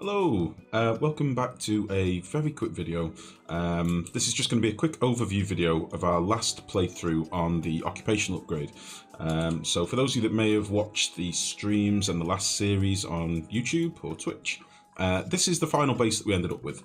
Hello, welcome back to a very quick video. This is just going to be a quick overview video of our last playthrough on the Occupational upgrade. So for those of you that may have watched the streams and the last series on YouTube or Twitch, this is the final base that we ended up with.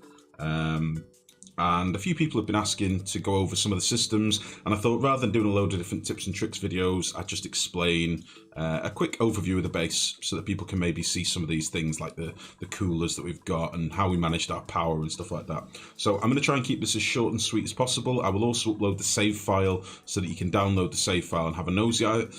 And a few people have been asking to go over some of the systems, and I thought rather than doing a load of different tips and tricks videos, I'd just explain a quick overview of the base so that people can maybe see some of these things like the coolers that we've got and how we managed our power and stuff like that. So I'm going to try and keep this as short and sweet as possible. I will also upload the save file so that you can download the save file and have a nosy at it.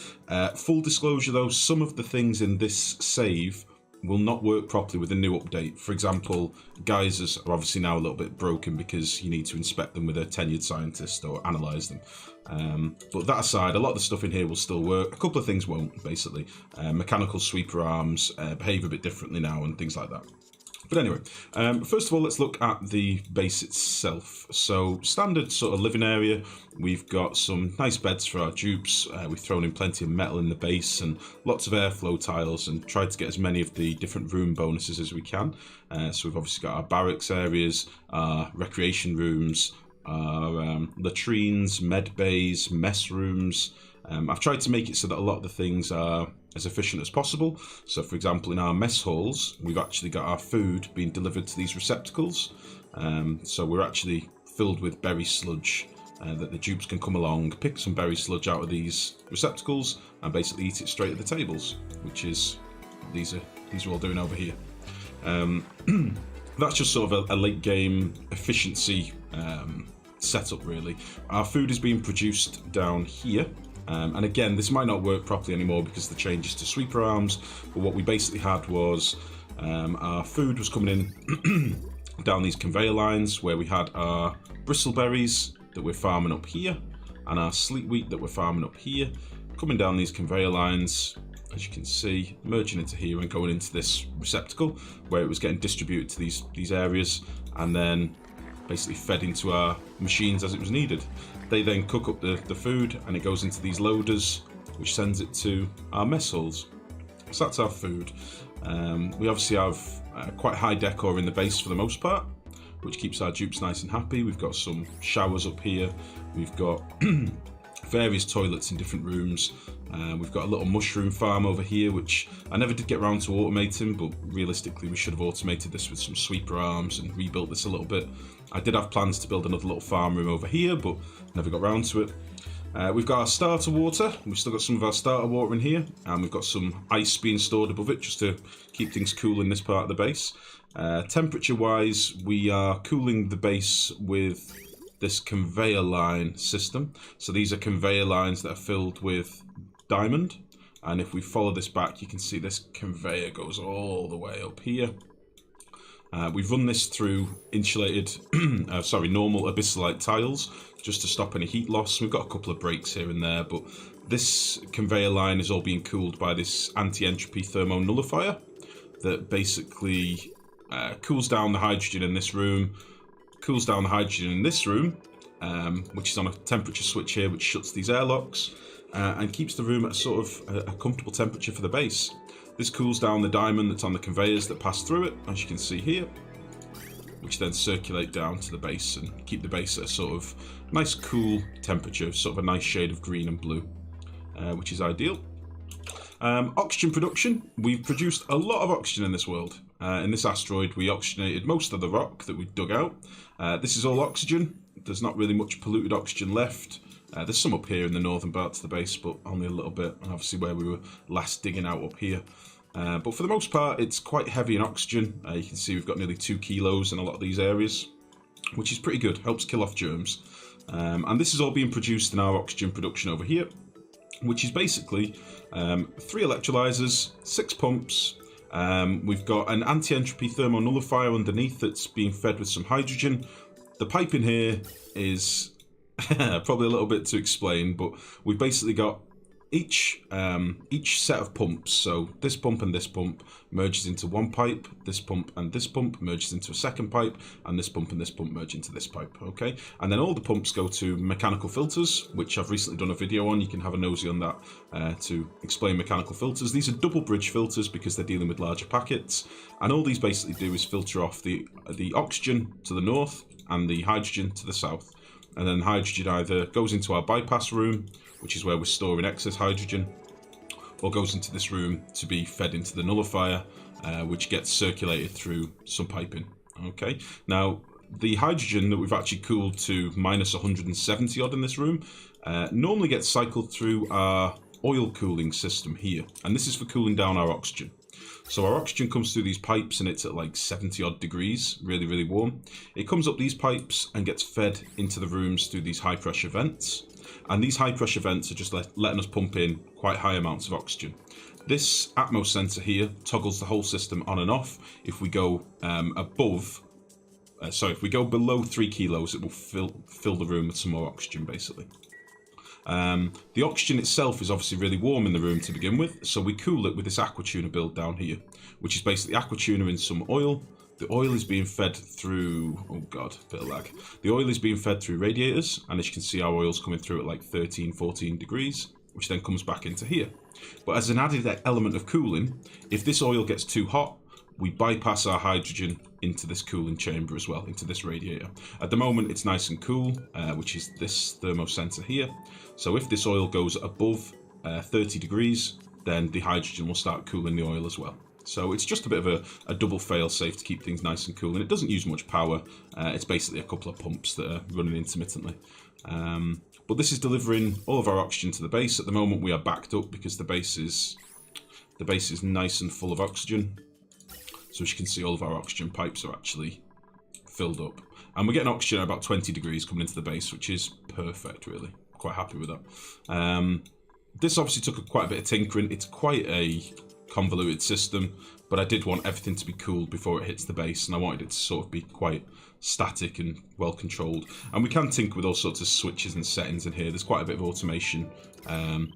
Full disclosure though, some of the things in this save will not work properly with the new update. For example, geysers are obviously now a little bit broken because you need to inspect them with a tenured scientist or analyse them. But that aside, a lot of the stuff in here will still work. A couple of things won't, basically. Mechanical sweeper arms behave a bit differently now and things like that. But anyway, first of all, let's look at the base itself. So, standard sort of living area. We've got some nice beds for our dupes. We've thrown in plenty of metal in the base and lots of airflow tiles and tried to get as many of the different room bonuses as we can. So we've obviously got our barracks areas, our recreation rooms, our latrines, med bays, mess rooms. I've tried to make it so that a lot of the things are as efficient as possible. So for example, in our mess halls, we've actually got our food being delivered to these receptacles. So we're actually filled with berry sludge that the dupes can come along, pick some berry sludge out of these receptacles and basically eat it straight at the tables, which is, these are all doing over here. That's just sort of a late game efficiency setup really. Our food is being produced down here. And again, this might not work properly anymore because of the changes to sweeper arms, but what we basically had was our food was coming in down these conveyor lines where we had our bristleberries that we're farming up here and our sleet wheat that we're farming up here, coming down these conveyor lines, as you can see, merging into here and going into this receptacle where it was getting distributed to these areas and then basically fed into our machines as it was needed. They then cook up the food and it goes into these loaders, which sends it to our mess halls. So that's our food. We obviously have quite high decor in the base for the most part, which keeps our dupes nice and happy. We've got some showers up here. We've got various toilets in different rooms. We've got a little mushroom farm over here, which I never did get around to automating, but realistically we should have automated this with some sweeper arms and rebuilt this a little bit. I did have plans to build another little farm room over here, but never got around to it. We've got our starter water. We've still got some of our starter water in here, and we've got some ice being stored above it just to keep things cool in this part of the base. Temperature-wise, we are cooling the base with this conveyor line system. So these are conveyor lines that are filled with diamond, and if we follow this back, you can see this conveyor goes all the way up here. We've run this through insulated, normal abyssalite tiles just to stop any heat loss. We've got a couple of breaks here and there, but this conveyor line is all being cooled by this anti-entropy thermo nullifier that basically cools down the hydrogen in this room, cools down the hydrogen in this room, which is on a temperature switch here, which shuts these airlocks and keeps the room at sort of a comfortable temperature for the base. This cools down the diamond that's on the conveyors that pass through it, as you can see here, which then circulate down to the base and keep the base at a sort of nice cool temperature, sort of a nice shade of green and blue, which is ideal. Oxygen production. We've produced a lot of oxygen in this world. In this asteroid, we oxygenated most of the rock that we dug out. This is all oxygen. There's not really much polluted oxygen left. There's some up here in the northern parts of the base, but only a little bit, and obviously where we were last digging out up here. But for the most part, it's quite heavy in oxygen. You can see we've got nearly 2 kilos in a lot of these areas, which is pretty good, helps kill off germs. And this is all being produced in our oxygen production over here, which is basically 3 electrolyzers, 6 pumps. We've got an anti-entropy thermo nullifier underneath that's being fed with some hydrogen. The pipe in here is probably a little bit to explain, but we've basically got each set of pumps, so this pump and this pump merges into one pipe, this pump and this pump merges into a second pipe, and this pump and this pump merge into this pipe, okay? And then all the pumps go to mechanical filters, which I've recently done a video on. You can have a nosy on that to explain mechanical filters. These are double bridge filters because they're dealing with larger packets, and all these basically do is filter off the oxygen to the north and the hydrogen to the south. And then hydrogen either goes into our bypass room, which is where we're storing excess hydrogen, or goes into this room to be fed into the nullifier, which gets circulated through some piping. Okay, now the hydrogen that we've actually cooled to minus 170 odd in this room normally gets cycled through our oil cooling system here, and this is for cooling down our oxygen. So our oxygen comes through these pipes and it's at like 70 odd degrees, really, really warm. It comes up these pipes and gets fed into the rooms through these high pressure vents. And these high pressure vents are just letting us pump in quite high amounts of oxygen. This Atmos sensor here toggles the whole system on and off. If we go if we go below 3 kilos, it will fill the room with some more oxygen, basically. The oxygen itself is obviously really warm in the room to begin with, so we cool it with this aqua tuna build down here, which is basically aqua tuna in some oil. The oil is being fed through, oh god, bit of lag. The oil is being fed through radiators, and as you can see, our oil's coming through at like 13, 14 degrees, which then comes back into here. But as an added element of cooling, if this oil gets too hot, we bypass our hydrogen into this cooling chamber as well, into this radiator. At the moment, it's nice and cool, which is this thermosensor here. So if this oil goes above 30 degrees, then the hydrogen will start cooling the oil as well. So it's just a bit of a double fail-safe to keep things nice and cool, and it doesn't use much power. It's basically a couple of pumps that are running intermittently. But this is delivering all of our oxygen to the base. At the moment, we are backed up because the base is nice and full of oxygen. So as you can see, all of our oxygen pipes are actually filled up. And we're getting oxygen at about 20 degrees coming into the base, which is perfect, really. Quite happy with that. This obviously took quite a bit of tinkering. It's quite a convoluted system, but I did want everything to be cooled before it hits the base, and I wanted it to sort of be quite static and well controlled. And we can tinker with all sorts of switches and settings in here. There's quite a bit of automation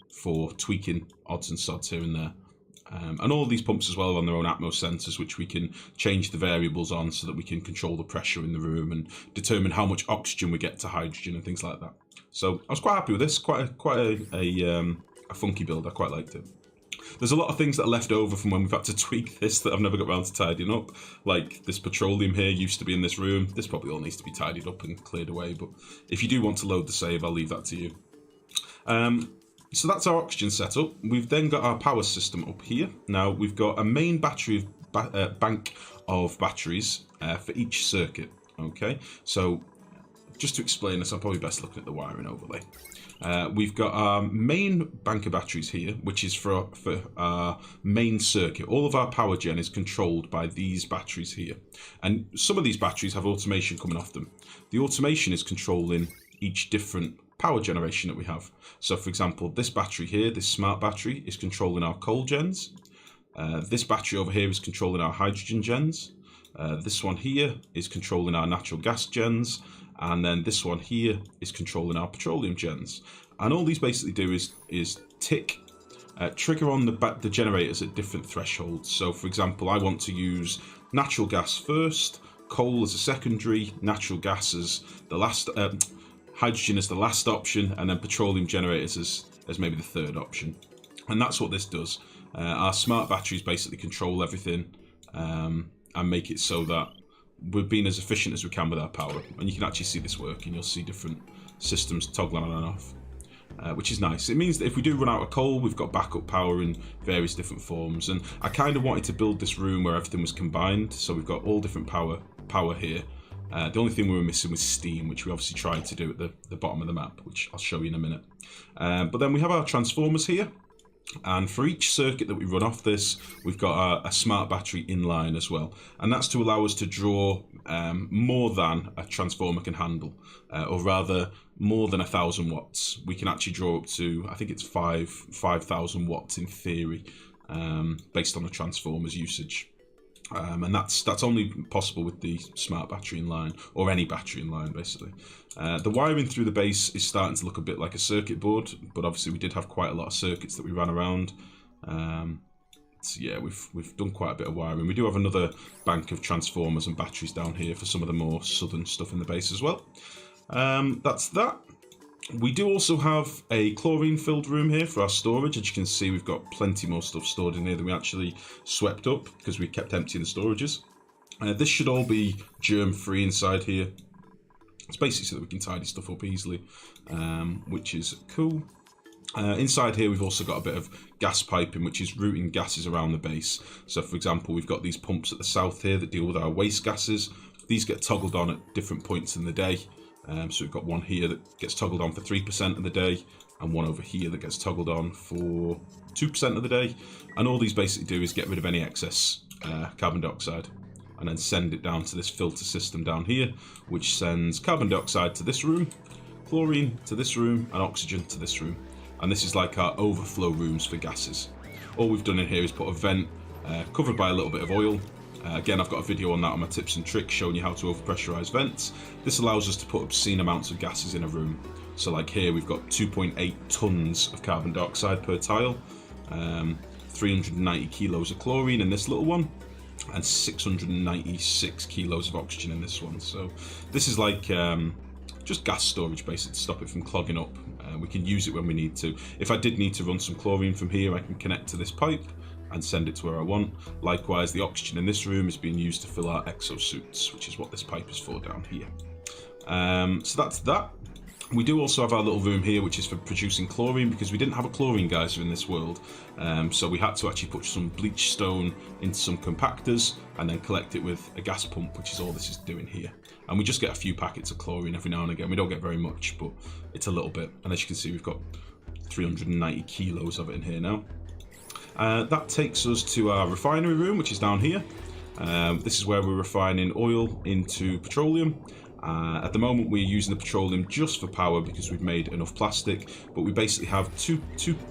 for tweaking odds and sods here and there. And all of these pumps as well are on their own Atmos sensors, which we can change the variables on so that we can control the pressure in the room and determine how much oxygen we get to hydrogen and things like that. So I was quite happy with this. Quite a funky build. I quite liked it. There's a lot of things that are left over from when we've had to tweak this that I've never got around to tidying up. Like this petroleum here used to be in this room. This probably all needs to be tidied up and cleared away. But if you do want to load the save, I'll leave that to you. So that's our oxygen setup. We've then got our power system up here. Now we've got a main battery bank of batteries for each circuit. Okay, so just to explain this, I'm probably best looking at the wiring overlay. We've got our main bank of batteries here, which is for our main circuit. All of our power gen is controlled by these batteries here. And some of these batteries have automation coming off them. The automation is controlling each different power generation that we have. So for example, this battery here, this smart battery, is controlling our coal gens. This battery over here is controlling our hydrogen gens. This one here is controlling our natural gas gens. And then this one here is controlling our petroleum gens. And all these basically do is trigger on the generators at different thresholds. So for example, I want to use natural gas first, coal as a secondary, natural gas as the last, hydrogen as the last option, and then petroleum generators as maybe the third option. And that's what this does. Our smart batteries basically control everything and make it so that we're being as efficient as we can with our power. And you can actually see this working. You'll see different systems toggling on and off, which is nice. It means that if we do run out of coal, we've got backup power in various different forms. And I kind of wanted to build this room where everything was combined. So we've got all different power here. The only thing we were missing was steam, which we obviously tried to do at the bottom of the map, which I'll show you in a minute. But then we have our transformers here. And for each circuit that we run off this, we've got a smart battery inline as well. And that's to allow us to draw more than a transformer can handle, or rather more than 1,000 watts. We can actually draw up to, I think it's 5,000 watts in theory, based on the transformer's usage. And that's only possible with the smart battery in line, or any battery in line basically. The wiring through the base is starting to look a bit like a circuit board, but obviously we did have quite a lot of circuits that we ran around. So yeah, we've done quite a bit of wiring. We do have another bank of transformers and batteries down here for some of the more southern stuff in the base as well. That's that. We do also have a chlorine-filled room here for our storage. As you can see, we've got plenty more stuff stored in here than we actually swept up because we kept emptying the storages. This should all be germ-free inside here. It's basically so that we can tidy stuff up easily, which is cool. Inside here we've also got a bit of gas piping, which is routing gases around the base. So for example, we've got these pumps at the south here that deal with our waste gases. These get toggled on at different points in the day. So we've got one here that gets toggled on for 3% of the day, and one over here that gets toggled on for 2% of the day. And all these basically do is get rid of any excess carbon dioxide, and then send it down to this filter system down here, which sends carbon dioxide to this room, chlorine to this room, and oxygen to this room. And this is like our overflow rooms for gases. All we've done in here is put a vent covered by a little bit of oil. Again, I've got a video on that on my tips and tricks showing you how to overpressurize vents. This allows us to put obscene amounts of gases in a room. So like here, we've got 2.8 tons of carbon dioxide per tile, 390 kilos of chlorine in this little one, and 696 kilos of oxygen in this one. So this is like just gas storage basically to stop it from clogging up. We can use it when we need to. If I did need to run some chlorine from here, I can connect to this pipe and send it to where I want. Likewise, the oxygen in this room is being used to fill our exosuits, which is what this pipe is for down here. So that's that. We do also have our little room here, which is for producing chlorine, because we didn't have a chlorine geyser in this world. So we had to actually put some bleach stone into some compactors and then collect it with a gas pump, which is all this is doing here. And we just get a few packets of chlorine every now and again. We don't get very much, but it's a little bit. And as you can see, we've got 390 kilos of it in here now. That takes us to our refinery room, which is down here. This is where we're refining oil into petroleum. At the moment we're using the petroleum just for power because we've made enough plastic, but we basically have two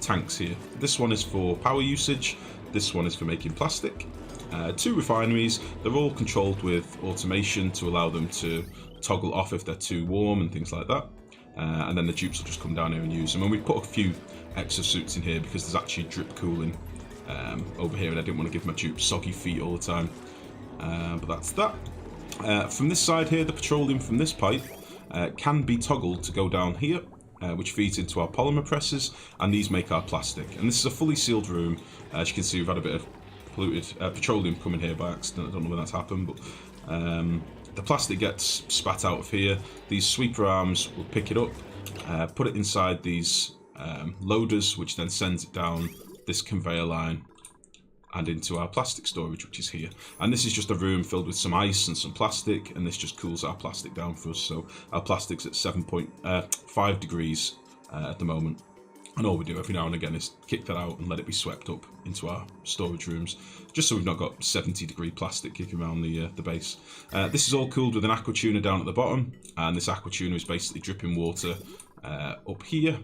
tanks here. This one is for power usage, this one is for making plastic. Two refineries, they're all controlled with automation to allow them to toggle off if they're too warm and things like that. And then the dupes will just come down here and use them. And we've put a few exosuits in here because there's actually drip cooling over here, and I didn't want to give my dupes soggy feet all the time. But that's that. From this side here, the petroleum from this pipe can be toggled to go down here, which feeds into our polymer presses, and these make our plastic. And this is a fully sealed room. As you can see, we've had a bit of polluted petroleum coming here by accident. I don't know when that's happened, but the plastic gets spat out of here. These sweeper arms will pick it up, put it inside these loaders, which then sends it down this conveyor line and into our plastic storage, which is here. And this is just a room filled with some ice and some plastic, and this just cools our plastic down for us. So our plastic's at 7.5 degrees at the moment. And all we do every now and again is kick that out and let it be swept up into our storage rooms, just so we've not got 70-degree plastic kicking around the base. This is all cooled with an aqua tuner down at the bottom, and this aqua tuner is basically dripping water up here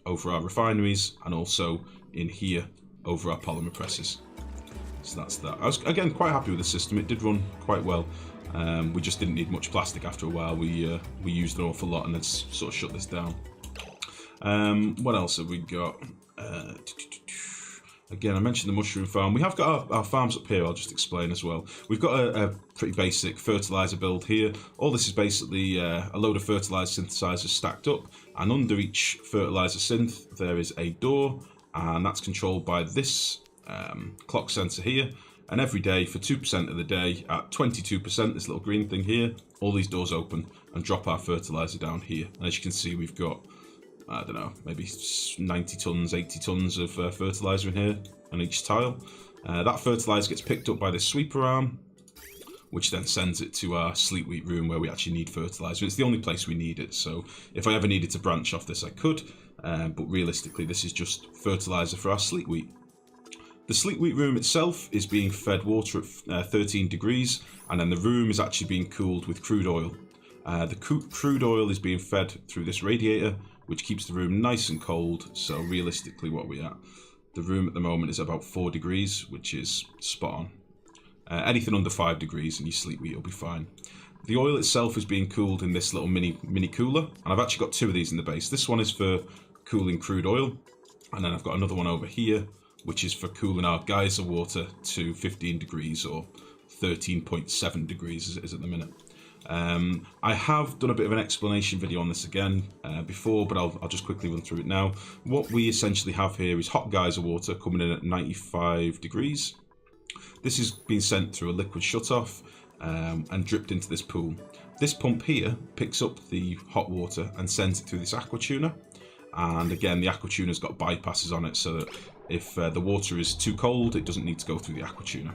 over our refineries, and also in here over our polymer presses. So that's that. I was, again, quite happy with the system. It did run quite well. We just didn't need much plastic after a while. We used an awful lot and then sort of shut this down. What else have we got? Again, I mentioned the mushroom farm. We have got our farms up here, I'll just explain as well. We've got a pretty basic fertilizer build here. All this is basically a load of fertilizer synthesizers stacked up, and under each fertilizer synth there is a door, and that's controlled by this clock sensor here. And every day for 2% of the day at 22%, this little green thing here, all these doors open and drop our fertilizer down here. And as you can see, we've got, I don't know, maybe 90 tons, 80 tons of fertilizer in here on each tile. That fertilizer gets picked up by this sweeper arm, which then sends it to our sleet wheat room where we actually need fertilizer. It's the only place we need it, so if I ever needed to branch off this, I could, but realistically, this is just fertilizer for our sleet wheat. The sleet wheat room itself is being fed water at 13 degrees, and then the room is actually being cooled with crude oil. The crude oil is being fed through this radiator, which keeps the room nice and cold. So realistically, what we're at, the room at the moment is about 4 degrees, which is spot on. Anything under 5 degrees and your sleep wheat will be fine. The oil itself is being cooled in this little mini cooler, and I've actually got 2 of these in the base. This one is for cooling crude oil, and then I've got another one over here, which is for cooling our geyser water to 15 degrees or 13.7 degrees as it is at the minute. I have done a bit of an explanation video on this again before, but I'll just quickly run through it now. What we essentially have here is hot geyser water coming in at 95 degrees. This is being sent through a liquid shutoff and dripped into this pool. This pump here picks up the hot water and sends it through this aqua tuner. And again, the aqua tuner's got bypasses on it so that if the water is too cold, it doesn't need to go through the aqua tuner.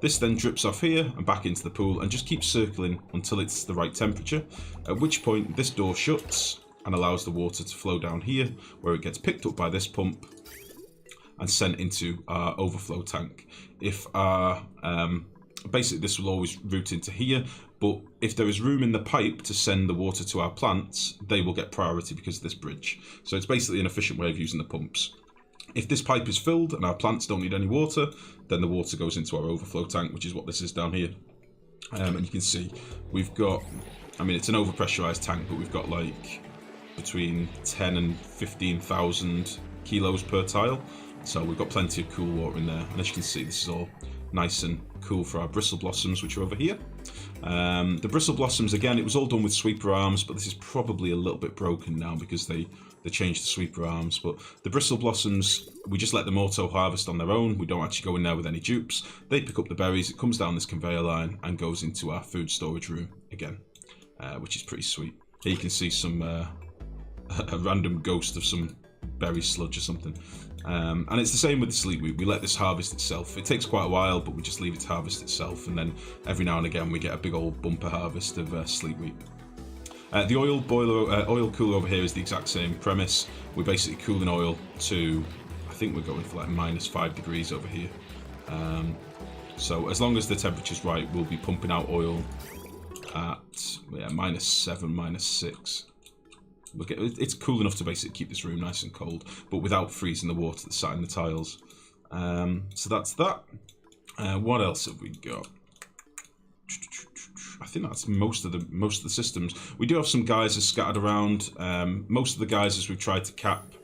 This then drips off here and back into the pool and just keeps circling until it's the right temperature, at which point this door shuts and allows the water to flow down here, where it gets picked up by this pump and sent into our overflow tank. If our basically this will always route into here, but if there is room in the pipe to send the water to our plants, they will get priority because of this bridge. So it's basically an efficient way of using the pumps. If this pipe is filled and our plants don't need any water, then the water goes into our overflow tank, which is what this is down here. And you can see we've got, I mean, it's an overpressurized tank, but we've got like between 10 and 15,000 kilos per tile. So we've got plenty of cool water in there. And as you can see, this is all nice and cool for our bristle blossoms, which are over here. The bristle blossoms, again, it was all done with sweeper arms, but this is probably a little bit broken now because they changed the sweeper arms. But the bristle blossoms, we just let them auto harvest on their own. We don't actually go in there with any dupes. They pick up the berries, it comes down this conveyor line and goes into our food storage room again, which is pretty sweet. Here you can see some a random ghost of some berry sludge or something. And it's the same with the sleep wheat. We let this harvest itself. It takes quite a while, but we just leave it to harvest itself, and then every now and again we get a big old bumper harvest of sleep wheat. The oil cooler over here is the exact same premise. We're basically cooling oil to, I think we're going for like -5 degrees over here. So as long as the temperature's right, we'll be pumping out oil at -7, -6. It's cool enough to basically keep this room nice and cold, but without freezing the water that's sat in the tiles. So that's that. What else have we got? I think that's most of the systems. We do have some geysers scattered around. Most of the geysers we've tried to cap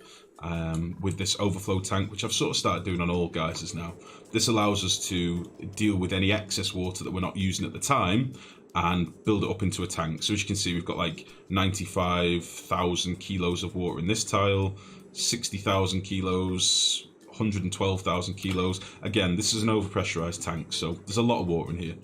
with this overflow tank, which I've sort of started doing on all geysers now. This allows us to deal with any excess water that we're not using at the time and build it up into a tank. So as you can see, we've got like 95,000 kilos of water in this tile, 60,000 kilos, 112,000 kilos. Again, this is an overpressurized tank, so there's a lot of water in here.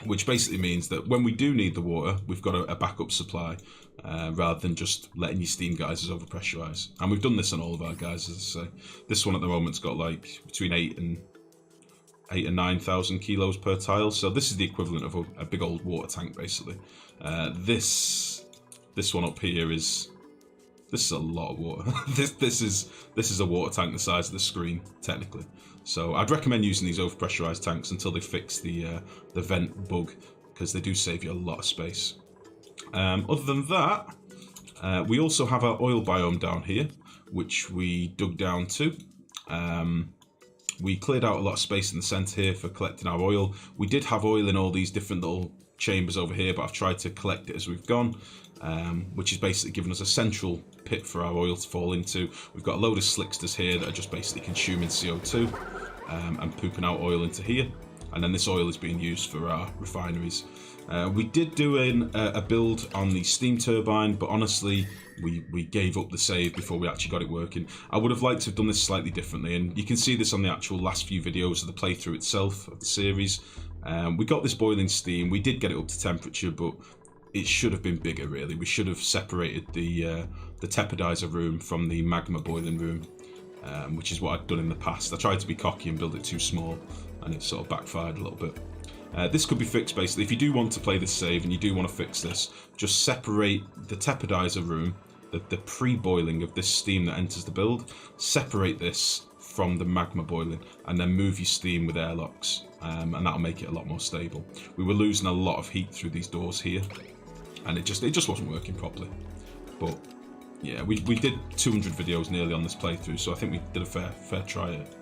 Which basically means that when we do need the water, we've got a backup supply, rather than just letting your steam geysers overpressurize. And we've done this on all of our geysers, as I say. This one at the moment's got like between 8 and 9,000 kilos per tile, so this is the equivalent of a big old water tank, basically. This one up here is a lot of water. this is a water tank the size of the screen, technically. So I'd recommend using these overpressurized tanks until they fix the vent bug, because they do save you a lot of space. Other than that, we also have our oil biome down here, which we dug down to. We cleared out a lot of space in the centre here for collecting our oil. We did have oil in all these different little chambers over here, but I've tried to collect it as we've gone, which is basically giving us a central pit for our oil to fall into. We've got a load of slicksters here that are just basically consuming CO2 and pooping out oil into here, and then this oil is being used for our refineries. We did do a build on the steam turbine, but honestly, we gave up the save before we actually got it working. I would have liked to have done this slightly differently, and you can see this on the actual last few videos of the playthrough itself of the series. We got this boiling steam, we did get it up to temperature, but it should have been bigger, really. We should have separated the tepidizer room from the magma boiling room, which is what I'd done in the past. I tried to be cocky and build it too small, and it sort of backfired a little bit. This could be fixed, basically. If you do want to play this save and you do want to fix this, just separate the tepidizer room, the pre-boiling of this steam that enters the build, separate this from the magma boiling, and then move your steam with airlocks, and that'll make it a lot more stable. We were losing a lot of heat through these doors here, and it just wasn't working properly. But yeah, we did 200 videos nearly on this playthrough, so I think we did a fair try at it.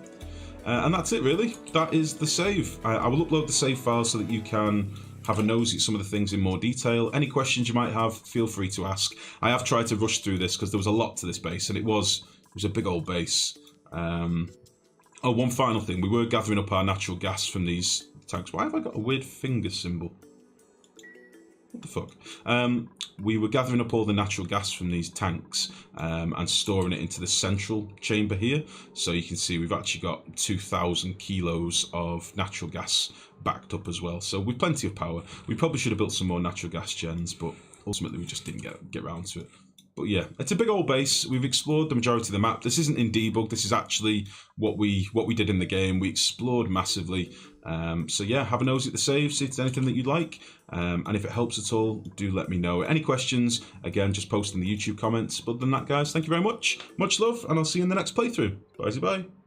And that's it, really. That is the save. I will upload the save file so that you can have a nosy at some of the things in more detail. Any questions you might have, feel free to ask. I have tried to rush through this because there was a lot to this base, and it was a big old base. Oh, one final thing. We were gathering up our natural gas from these tanks. Why have I got a weird finger symbol? What the fuck? We were gathering up all the natural gas from these tanks and storing it into the central chamber here. So you can see we've actually got 2,000 kilos of natural gas backed up as well. So with plenty of power. We probably should have built some more natural gas gens, but ultimately we just didn't get around to it. But yeah, it's a big old base. We've explored the majority of the map. This isn't in debug. This is actually what we did in the game. We explored massively. So yeah, have a nose at the save, see if there's anything that you'd like. And if it helps at all, do let me know. Any questions, again, just post in the YouTube comments. But other than that, guys, thank you very much. Much love, and I'll see you in the next playthrough. Bye-bye.